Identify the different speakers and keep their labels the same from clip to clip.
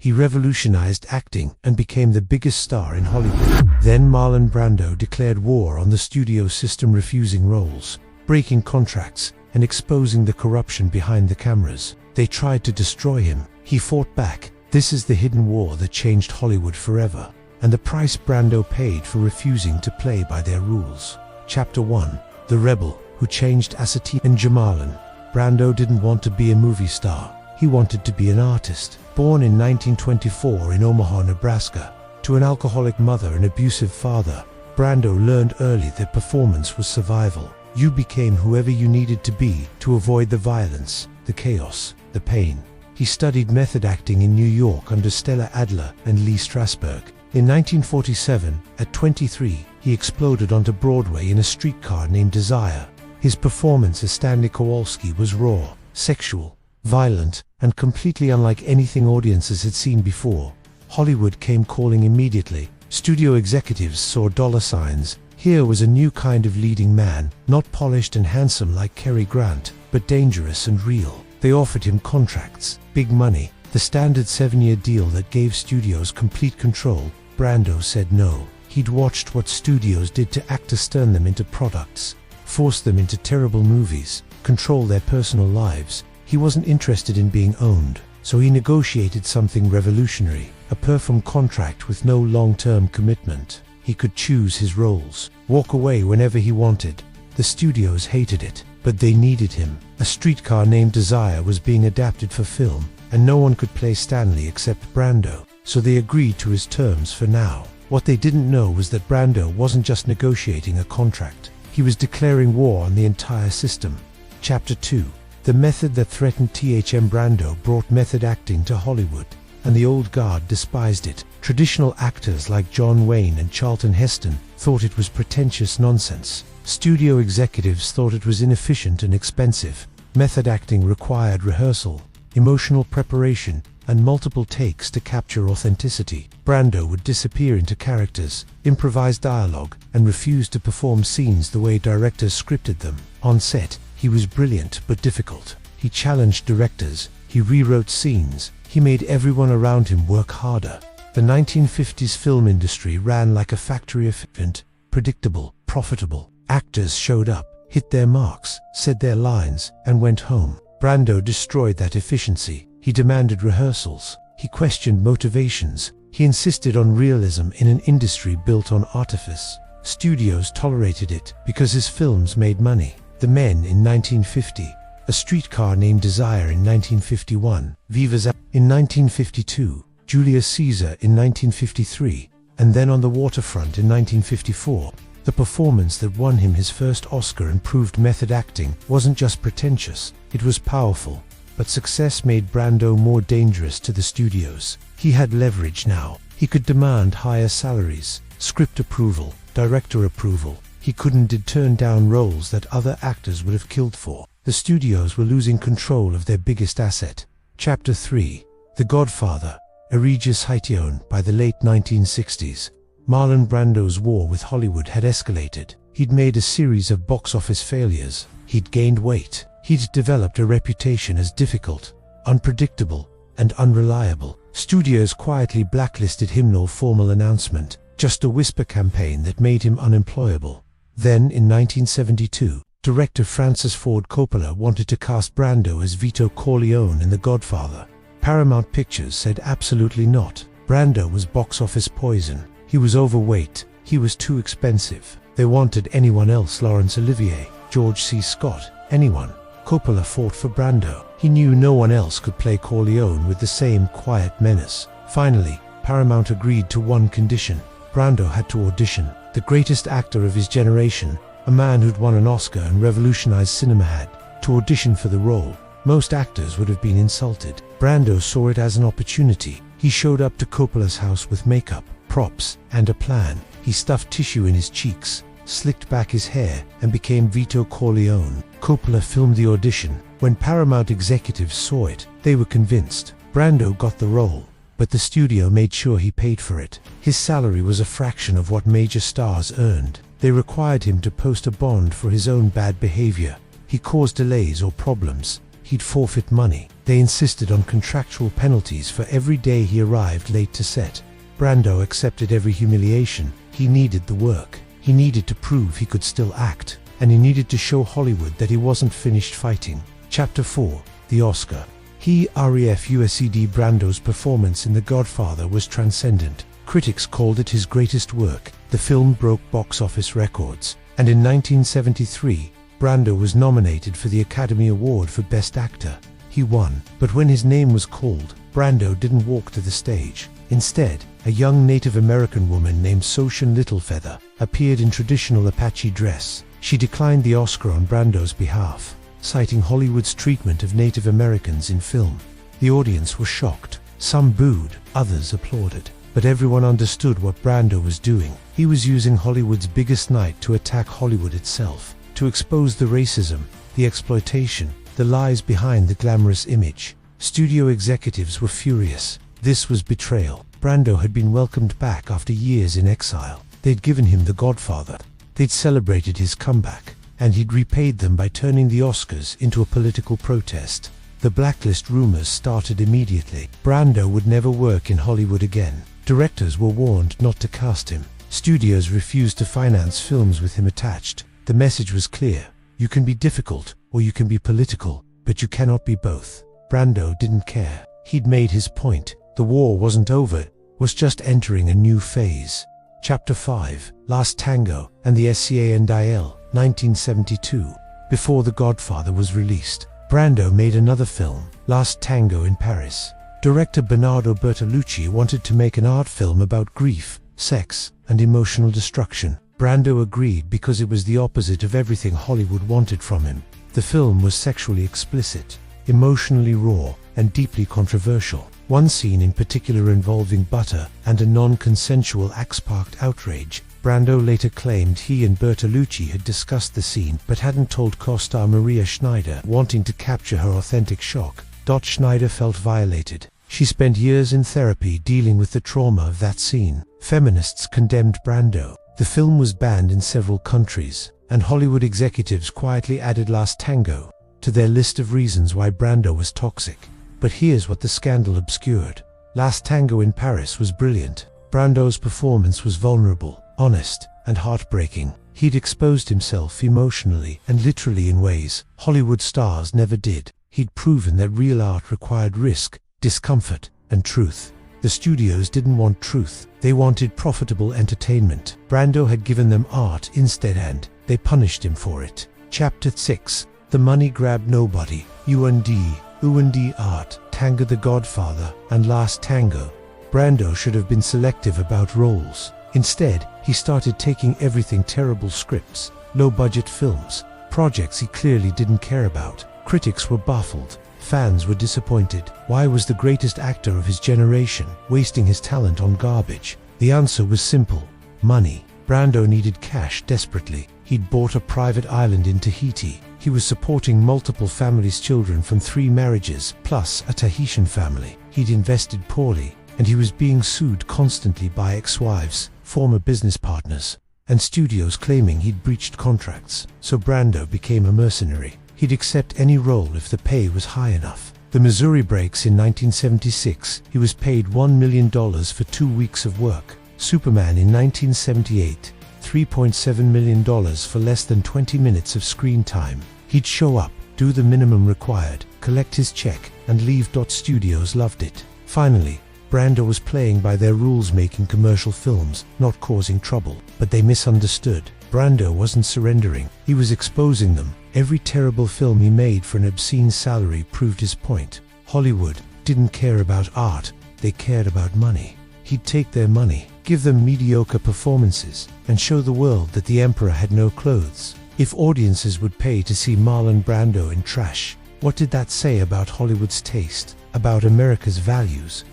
Speaker 1: He revolutionized acting and became the biggest star in Hollywood. Then Marlon Brando declared war on the studio system, refusing roles, breaking contracts, and exposing the corruption behind the cameras. They tried to destroy him. He fought back. This is the hidden war that changed Hollywood forever, and the price Brando paid for refusing to play by their rules. Chapter 1. The Rebel Who Changed Assateague and Jamalin. Brando didn't want to be a movie star. He wanted to be an artist. Born in 1924 in Omaha, Nebraska, to an alcoholic mother and abusive father, Brando learned early that performance was survival. You became whoever you needed to be to avoid the violence, the chaos, the pain. He studied method acting in New York under Stella Adler and Lee Strasberg. In 1947, at 23, he exploded onto Broadway in A Streetcar Named Desire. His performance as Stanley Kowalski was raw, sexual, violent, and completely unlike anything audiences had seen before. Hollywood came calling immediately. Studio executives saw dollar signs. Here was a new kind of leading man, not polished and handsome like Cary Grant, but dangerous and real. They offered him contracts, big money, the standard 7-year deal that gave studios complete control. Brando said no. He'd watched what studios did to actors, turn them into products, force them into terrible movies, control their personal lives. He wasn't interested in being owned, so he negotiated something revolutionary, a per-film contract with no long-term commitment. He could choose his roles, walk away whenever he wanted. The studios hated it, but they needed him. A Streetcar Named Desire was being adapted for film, and no one could play Stanley except Brando, so they agreed to his terms for now. What they didn't know was that Brando wasn't just negotiating a contract. He was declaring war on the entire system. Chapter 2. The method that threatened Brando brought method acting to Hollywood, and the old guard despised it. Traditional actors like John Wayne and Charlton Heston thought it was pretentious nonsense. Studio executives thought it was inefficient and expensive. Method acting required rehearsal, emotional preparation, and multiple takes to capture authenticity. Brando would disappear into characters, improvise dialogue, and refuse to perform scenes the way directors scripted them. On set, he was brilliant but difficult. He challenged directors, he rewrote scenes, he made everyone around him work harder. The 1950s film industry ran like a factory efficient, predictable, profitable. Actors showed up, hit their marks, said their lines, and went home. Brando destroyed that efficiency. He demanded rehearsals. He questioned motivations. He insisted on realism in an industry built on artifice. Studios tolerated it because his films made money. The Men in 1950, A Streetcar Named Desire in 1951, Viva Zappa in 1952, Julius Caesar in 1953, and then On the Waterfront in 1954. The performance that won him his first Oscar and proved method acting wasn't just pretentious, it was powerful. But success made Brando more dangerous to the studios. He had leverage now. He could demand higher salaries, script approval, director approval. He couldn't turn down roles that other actors would have killed for. The studios were losing control of their biggest asset. Chapter 3. The Godfather, Egregious Haitian. By the late 1960s, Marlon Brando's war with Hollywood had escalated. He'd made a series of box office failures. He'd gained weight. He'd developed a reputation as difficult, unpredictable, and unreliable. Studios quietly blacklisted him. No formal announcement, just a whisper campaign that made him unemployable. Then, in 1972, director Francis Ford Coppola wanted to cast Brando as Vito Corleone in The Godfather. Paramount Pictures said absolutely not. Brando was box office poison. He was overweight. He was too expensive. They wanted anyone else, Laurence Olivier, George C. Scott, anyone. Coppola fought for Brando. He knew no one else could play Corleone with the same quiet menace. Finally, Paramount agreed to one condition. Brando had to audition. The greatest actor of his generation, a man who'd won an Oscar and revolutionized cinema, had to audition for the role. Most actors would have been insulted. Brando saw it as an opportunity. He showed up to Coppola's house with makeup, props, and a plan. He stuffed tissue in his cheeks, slicked back his hair, and became Vito Corleone. Coppola filmed the audition. When Paramount executives saw it, they were convinced. Brando got the role, but the studio made sure he paid for it. His salary was a fraction of what major stars earned. They required him to post a bond for his own bad behavior. He caused delays or problems, he'd forfeit money. They insisted on contractual penalties for every day he arrived late to set. Brando accepted every humiliation. He needed the work. He needed to prove he could still act. And he needed to show Hollywood that he wasn't finished fighting. Chapter 4. The Oscar. Refused Brando's performance in The Godfather was transcendent. Critics called it his greatest work. The film broke box office records. And in 1973, Brando was nominated for the Academy Award for Best Actor. He won, but when his name was called, Brando didn't walk to the stage. Instead, a young Native American woman named Soshan Littlefeather appeared in traditional Apache dress. She declined the Oscar on Brando's behalf, citing Hollywood's treatment of Native Americans in film. The audience was shocked. Some booed, others applauded. But everyone understood what Brando was doing. He was using Hollywood's biggest night to attack Hollywood itself, to expose the racism, the exploitation, the lies behind the glamorous image. Studio executives were furious. This was betrayal. Brando had been welcomed back after years in exile. They'd given him The Godfather. They'd celebrated his comeback, and he'd repaid them by turning the Oscars into a political protest. The blacklist rumors started immediately. Brando would never work in Hollywood again. Directors were warned not to cast him. Studios refused to finance films with him attached. The message was clear. You can be difficult, or you can be political, but you cannot be both. Brando didn't care. He'd made his point. The war wasn't over, was just entering a new phase. Chapter 5. Last Tango and the Scandal, 1972. Before The Godfather was released, Brando made another film, Last Tango in Paris. Director Bernardo Bertolucci wanted to make an art film about grief, sex, and emotional destruction. Brando agreed because it was the opposite of everything Hollywood wanted from him. The film was sexually explicit, emotionally raw, and deeply controversial. One scene in particular involving butter and a non-consensual axe-parked outrage. Brando later claimed he and Bertolucci had discussed the scene but hadn't told co-star Maria Schneider, wanting to capture her authentic shock. Schneider felt violated. She spent years in therapy dealing with the trauma of that scene. Feminists condemned Brando. The film was banned in several countries, and Hollywood executives quietly added Last Tango to their list of reasons why Brando was toxic. But here's what the scandal obscured. Last Tango in Paris was brilliant. Brando's performance was vulnerable, honest, and heartbreaking. He'd exposed himself emotionally and literally in ways Hollywood stars never did. He'd proven that real art required risk, discomfort, and truth. The studios didn't want truth. They wanted profitable entertainment. Brando had given them art instead and they punished him for it. Chapter 6. The Money Grabbed Nobody, U&D Art, Tango the Godfather, and Last Tango. Brando should have been selective about roles. Instead, he started taking everything terrible scripts, low-budget films, projects he clearly didn't care about. Critics were baffled. Fans were disappointed. Why was the greatest actor of his generation wasting his talent on garbage? The answer was simple: money. Brando needed cash desperately. He'd bought a private island in Tahiti. He was supporting multiple families' children from 3 marriages, plus a Tahitian family. He'd invested poorly, and he was being sued constantly by ex-wives, former business partners, and studios claiming he'd breached contracts. So Brando became a mercenary. He'd accept any role if the pay was high enough. The Missouri Breaks in 1976, he was paid $1 million for 2 weeks of work. Superman in 1978, $3.7 million for less than 20 minutes of screen time. He'd show up, do the minimum required, collect his check, and leave. Studios loved it. Finally, Brando was playing by their rules, making commercial films, not causing trouble. But they misunderstood. Brando wasn't surrendering. He was exposing them. Every terrible film he made for an obscene salary proved his point. Hollywood didn't care about art, they cared about money. He'd take their money, give them mediocre performances, and show the world that the emperor had no clothes. If audiences would pay to see Marlon Brando in trash, what did that say about Hollywood's taste, about America's values?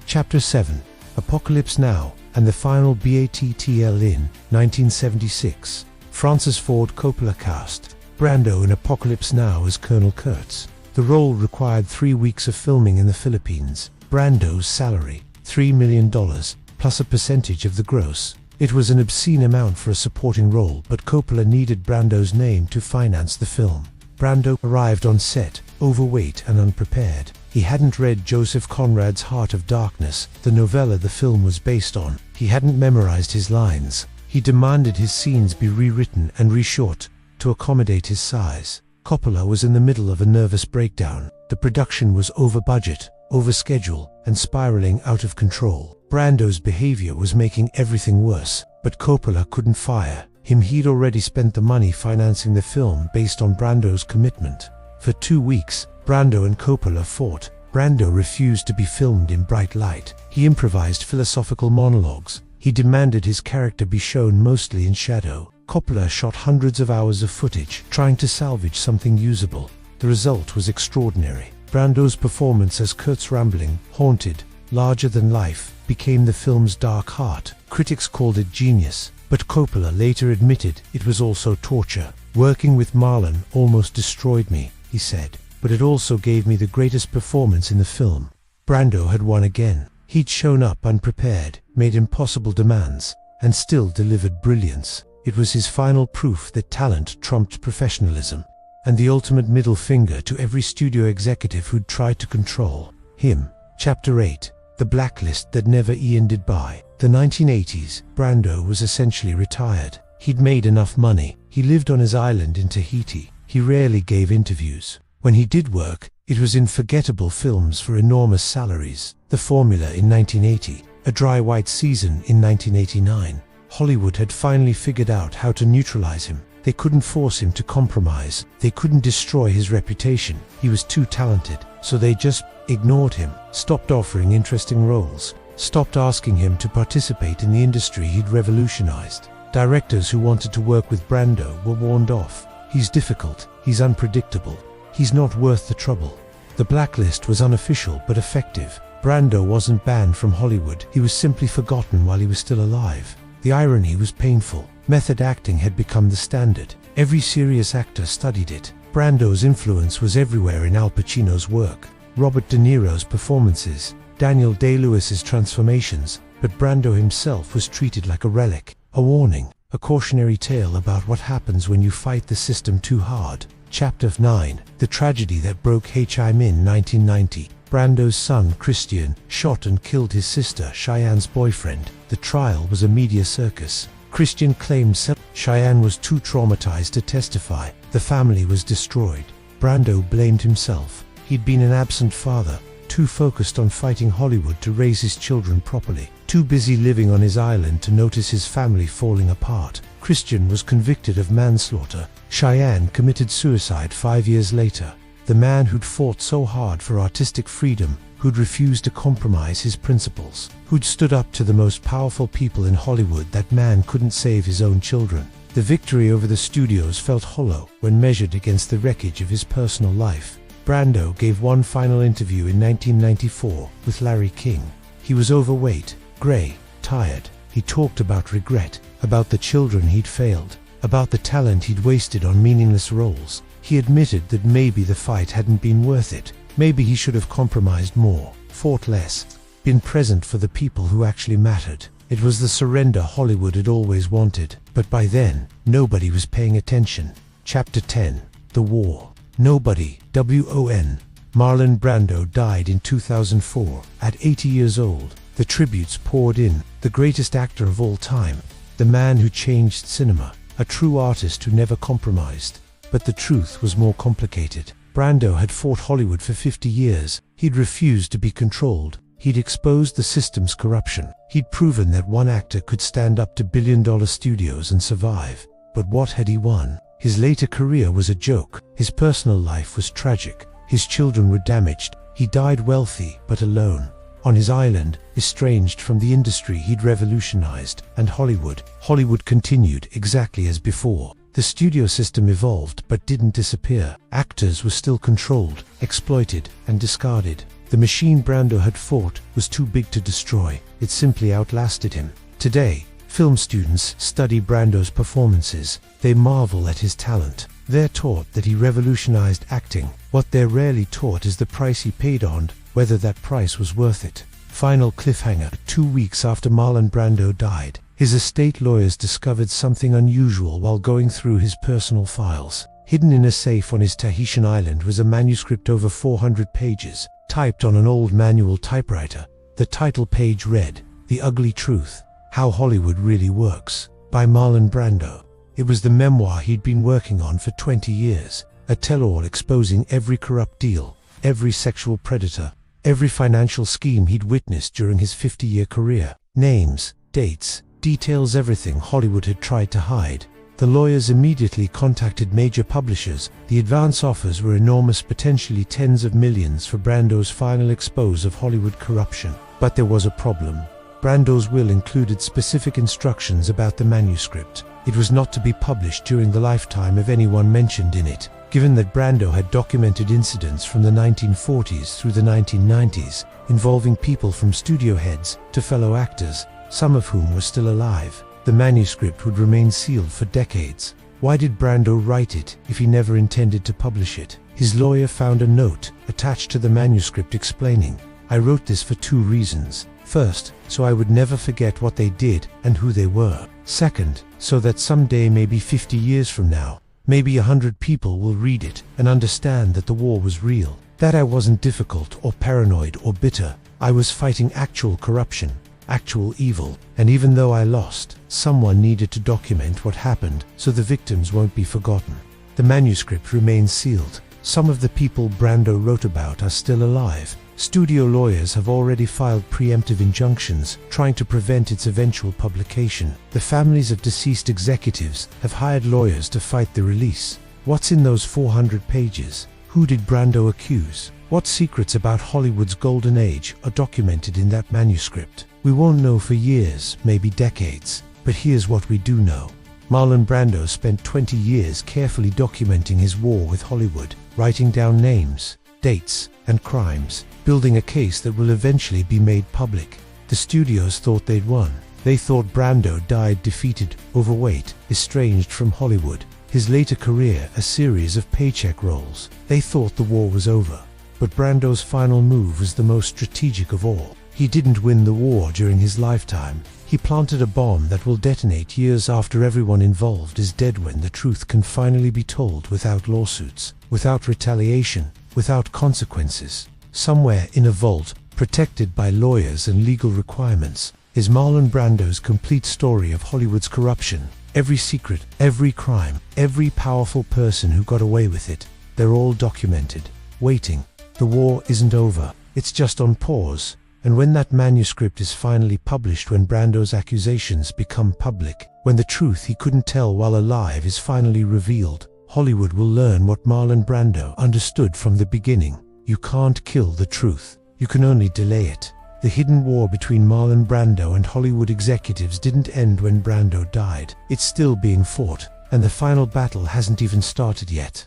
Speaker 1: Chapter 7. Apocalypse Now and the final BATTL in 1976. Francis Ford Coppola cast Brando in Apocalypse Now as Colonel Kurtz. The role required 3 weeks of filming in the Philippines. Brando's salary, $3 million, plus a percentage of the gross. It was an obscene amount for a supporting role, but Coppola needed Brando's name to finance the film. Brando arrived on set, overweight and unprepared. He hadn't read Joseph Conrad's Heart of Darkness, the novella the film was based on. He hadn't memorized his lines. He demanded his scenes be rewritten and reshot to accommodate his size. Coppola was in the middle of a nervous breakdown. The production was over budget, over schedule, and spiraling out of control. Brando's behavior was making everything worse, but Coppola couldn't fire him. He'd already spent the money financing the film based on Brando's commitment. For 2 weeks, Brando and Coppola fought. Brando refused to be filmed in bright light. He improvised philosophical monologues. He demanded his character be shown mostly in shadow. Coppola shot hundreds of hours of footage, trying to salvage something usable. The result was extraordinary. Brando's performance as Kurt's rambling, haunted, larger-than-life, became the film's dark heart. Critics called it genius, but Coppola later admitted it was also torture. "Working with Marlon almost destroyed me," he said, "but it also gave me the greatest performance in the film." Brando had won again. He'd shown up unprepared, made impossible demands, and still delivered brilliance. It was his final proof that talent trumped professionalism, and the ultimate middle finger to every studio executive who'd tried to control him. Chapter 8. The Blacklist That Never Ended. By the 1980s, Brando was essentially retired. He'd made enough money. He lived on his island in Tahiti. He rarely gave interviews. When he did work, it was in forgettable films for enormous salaries. The Formula in 1980, A Dry White Season in 1989. Hollywood had finally figured out how to neutralize him. They couldn't force him to compromise. They couldn't destroy his reputation. He was too talented, so they just ignored him, stopped offering interesting roles, stopped asking him to participate in the industry he'd revolutionized. Directors who wanted to work with Brando were warned off. "He's difficult, he's unpredictable, he's not worth the trouble." The blacklist was unofficial but effective. Brando wasn't banned from Hollywood. He was simply forgotten while he was still alive. The irony was painful. Method acting had become the standard. Every serious actor studied it. Brando's influence was everywhere in Al Pacino's work, Robert De Niro's performances, Daniel Day-Lewis's transformations, but Brando himself was treated like a relic, a warning, a cautionary tale about what happens when you fight the system too hard. Chapter 9. The Tragedy That Broke Him. In 1990, Brando's son, Christian, shot and killed his sister, Cheyenne's boyfriend. The trial was a media circus. Christian claimed Cheyenne was too traumatized to testify. The family was destroyed. Brando blamed himself. He'd been an absent father, too focused on fighting Hollywood to raise his children properly, too busy living on his island to notice his family falling apart. Christian was convicted of manslaughter. Cheyenne committed suicide 5 years later. The man who'd fought so hard for artistic freedom, who'd refused to compromise his principles, who'd stood up to the most powerful people in Hollywood. That man couldn't save his own children. The victory over the studios felt hollow when measured against the wreckage of his personal life. Brando gave one final interview in 1994 with Larry King. He was overweight, grey, tired. He talked about regret, about the children he'd failed, about the talent he'd wasted on meaningless roles. He admitted that maybe the fight hadn't been worth it. Maybe he should have compromised more, fought less, been present for the people who actually mattered. It was the surrender Hollywood had always wanted, but by then, nobody was paying attention. Chapter 10. The War. Nobody, W-O-N. Marlon Brando died in 2004, at 80 years old. The tributes poured in. The greatest actor of all time. The man who changed cinema. A true artist who never compromised. But the truth was more complicated. Brando had fought Hollywood for 50 years. He'd refused to be controlled. He'd exposed the system's corruption. He'd proven that one actor could stand up to billion-dollar studios and survive. But what had he won? His later career was a joke. His personal life was tragic. His children were damaged. He died wealthy, but alone. On his island, estranged from the industry he'd revolutionized, and Hollywood continued exactly as before. The studio system evolved but didn't disappear. Actors were still controlled, exploited, and discarded. The machine Brando had fought was too big to destroy. It simply outlasted him. Today, film students study Brando's performances. They marvel at his talent. They're taught that he revolutionized acting. What they're rarely taught is the price he paid and whether that price was worth it. Final cliffhanger. 2 weeks after Marlon Brando died, his estate lawyers discovered something unusual while going through his personal files. Hidden in a safe on his Tahitian island was a manuscript over 400 pages, typed on an old manual typewriter. The title page read, "The Ugly Truth: How Hollywood Really Works," by Marlon Brando. It was the memoir he'd been working on for 20 years, a tell-all exposing every corrupt deal, every sexual predator, every financial scheme he'd witnessed during his 50-year career. Names, dates, details, everything Hollywood had tried to hide. The lawyers immediately contacted major publishers. The advance offers were enormous, potentially tens of millions for Brando's final expose of Hollywood corruption. But there was a problem. Brando's will included specific instructions about the manuscript. It was not to be published during the lifetime of anyone mentioned in it. Given that Brando had documented incidents from the 1940s through the 1990s, involving people from studio heads to fellow actors, some of whom were still alive, the manuscript would remain sealed for decades. Why did Brando write it if he never intended to publish it? His lawyer found a note attached to the manuscript explaining, "I wrote this for two reasons. First, so I would never forget what they did and who they were. Second, so that someday, maybe 50 years from now, maybe 100 people will read it and understand that the war was real, that I wasn't difficult or paranoid or bitter. I was fighting actual corruption, actual evil, and even though I lost, someone needed to document what happened so the victims won't be forgotten." The manuscript remains sealed. Some of the people Brando wrote about are still alive. Studio lawyers have already filed preemptive injunctions trying to prevent its eventual publication. The families of deceased executives have hired lawyers to fight the release. What's in those 400 pages? Who did Brando accuse? What secrets about Hollywood's golden age are documented in that manuscript? We won't know for years, maybe decades. But here's what we do know. Marlon Brando spent 20 years carefully documenting his war with Hollywood, writing down names, dates, and crimes, building a case that will eventually be made public. The studios thought they'd won. They thought Brando died defeated, overweight, estranged from Hollywood. His later career a series of paycheck roles. They thought the war was over. But Brando's final move was the most strategic of all. He didn't win the war during his lifetime. He planted a bomb that will detonate years after everyone involved is dead, when the truth can finally be told without lawsuits, without retaliation, without consequences. Somewhere in a vault, protected by lawyers and legal requirements, is Marlon Brando's complete story of Hollywood's corruption. Every secret, every crime, every powerful person who got away with it. They're all documented, waiting. The war isn't over. It's just on pause. And when that manuscript is finally published, when Brando's accusations become public, when the truth he couldn't tell while alive is finally revealed, Hollywood will learn what Marlon Brando understood from the beginning. You can't kill the truth. You can only delay it. The hidden war between Marlon Brando and Hollywood executives didn't end when Brando died. It's still being fought, and the final battle hasn't even started yet.